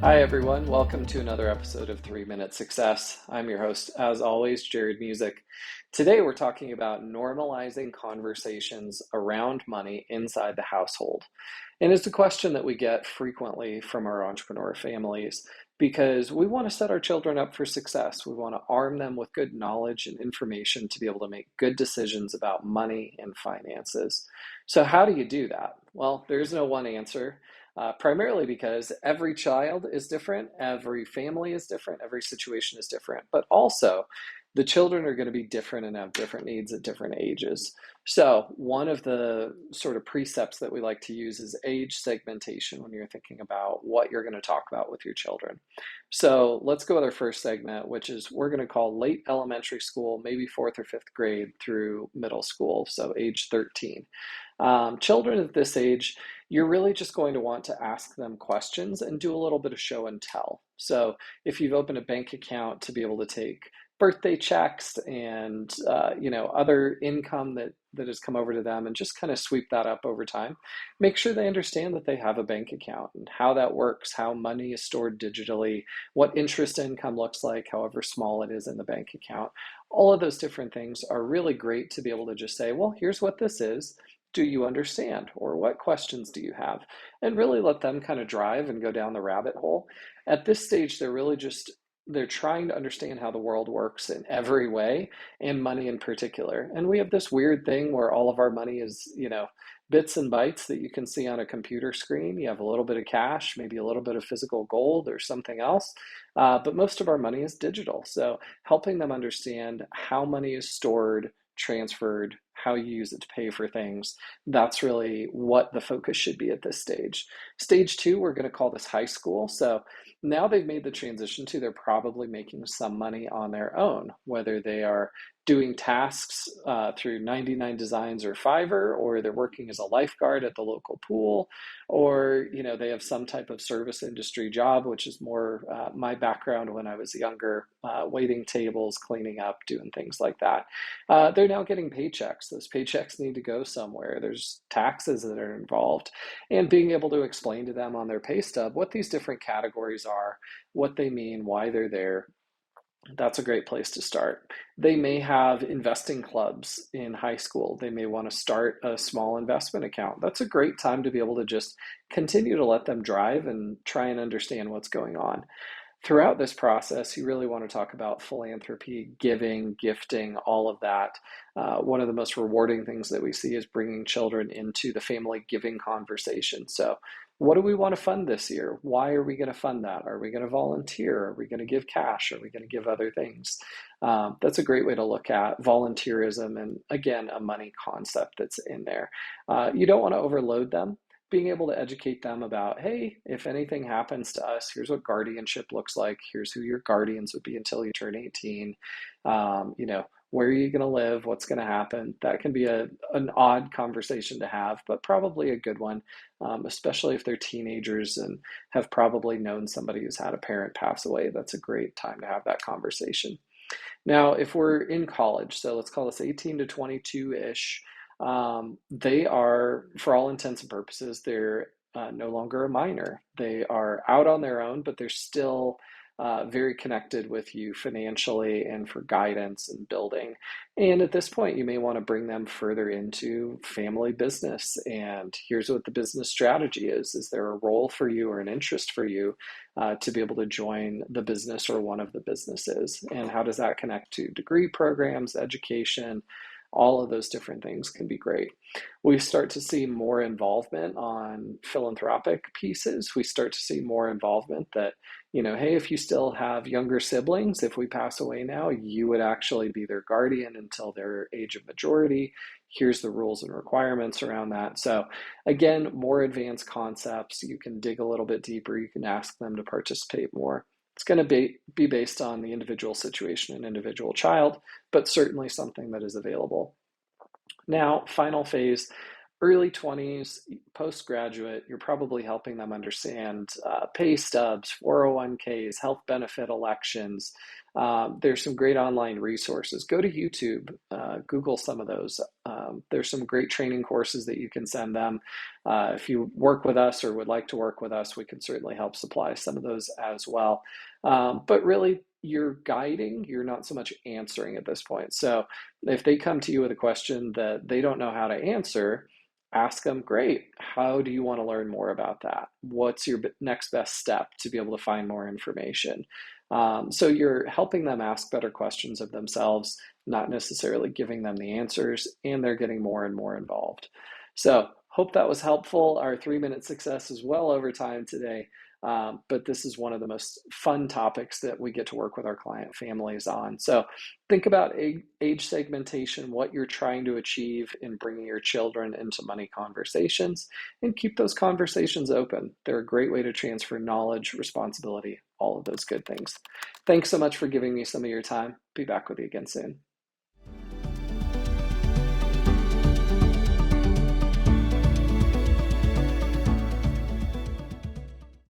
Hi, everyone. Welcome to another episode of 3 Minute Success. I'm your host, as always, Jarrod Music. Today, we're talking about normalizing conversations around money inside the household. And it's a question that we get frequently from our entrepreneur families because we want to set our children up for success. We want to arm them with good knowledge and information to be able to make good decisions about money and finances. So, how do you do that? Well, there's no one answer. Primarily because every child is different, every family is different, every situation is different, but also the children are going to be different and have different needs at different ages. So, one of the sort of precepts that we like to use is age segmentation when you're thinking about what you're going to talk about with your children. So, let's go with our first segment, which is we're going to call late elementary school, maybe fourth or fifth grade through middle school, so age 13. Children at this age, you're really just going to want to ask them questions and do a little bit of show and tell. So if you've opened a bank account to be able to take birthday checks and other income that has come over to them and just kind of sweep that up over time, make sure they understand that they have a bank account and how that works, how money is stored digitally, what interest income looks like, however small it is in the bank account. All of those different things are really great to be able to just say, well, here's what this is. Do you understand? Or what questions do you have? And really let them kind of drive and go down the rabbit hole. At this stage, they're trying to understand how the world works in every way, and money in particular. And we have this weird thing where all of our money is, bits and bytes that you can see on a computer screen. You have a little bit of cash, maybe a little bit of physical gold or something else, but most of our money is digital. So helping them understand how money is stored, transferred, how you use it to pay for things. That's really what the focus should be at this stage. Stage two, we're going to call this high school. So now they've made the transition to, they're probably making some money on their own, whether they are doing tasks through 99 Designs or Fiverr, or they're working as a lifeguard at the local pool, or they have some type of service industry job, which is more my background when I was younger, waiting tables, cleaning up, doing things like that. They're now getting paychecks. Those paychecks need to go somewhere. There's taxes that are involved, and being able to explain to them on their pay stub what these different categories are, what they mean, why they're there. That's a great place to start. They may have investing clubs in high school. They may want to start a small investment account. That's a great time to be able to just continue to let them drive and try and understand what's going on. Throughout this process, you really want to talk about philanthropy, giving, gifting, all of that. One of the most rewarding things that we see is bringing children into the family giving conversation. So, what do we want to fund this year? Why are we going to fund that? Are we going to volunteer? Are we going to give cash? Are we going to give other things? That's a great way to look at volunteerism and, again, a money concept that's in there. You don't want to overload them. Being able to educate them about, hey, if anything happens to us, here's what guardianship looks like. Here's who your guardians would be until you turn 18. Where are you going to live? What's going to happen? That can be an odd conversation to have, but probably a good one, especially if they're teenagers and have probably known somebody who's had a parent pass away. That's a great time to have that conversation. Now, if we're in college, so let's call this 18 to 22-ish, they are, for all intents and purposes, they're no longer a minor. They are out on their own, but they're still very connected with you financially and for guidance and building. And at this point, you may want to bring them further into family business. And here's what the business strategy is. Is there a role for you or an interest for you to be able to join the business or one of the businesses? And how does that connect to degree programs, education? All of those different things can be great. We start to see more involvement on philanthropic pieces. We start to see more involvement that, hey, if you still have younger siblings, if we pass away now, you would actually be their guardian until their age of majority. Here's the rules and requirements around that. So again, more advanced concepts. You can dig a little bit deeper. You can ask them to participate more. It's going to be based on the individual situation and individual child, but certainly something that is available. Now, final phase, early 20s, postgraduate, you're probably helping them understand pay stubs, 401ks, health benefit elections. There's some great online resources. Go to YouTube, Google some of those. There's some great training courses that you can send them. If you work with us or would like to work with us, we can certainly help supply some of those as well. But really, you're guiding, you're not so much answering at this point. So if they come to you with a question that they don't know how to answer, ask them, great, how do you want to learn more about that? What's your next best step to be able to find more information? So you're helping them ask better questions of themselves, not necessarily giving them the answers, and they're getting more and more involved. So hope that was helpful. Our 3-minute success is well over time today. But this is one of the most fun topics that we get to work with our client families on. So think about age segmentation, what you're trying to achieve in bringing your children into money conversations, and keep those conversations open. They're a great way to transfer knowledge, responsibility, all of those good things. Thanks so much for giving me some of your time. Be back with you again soon.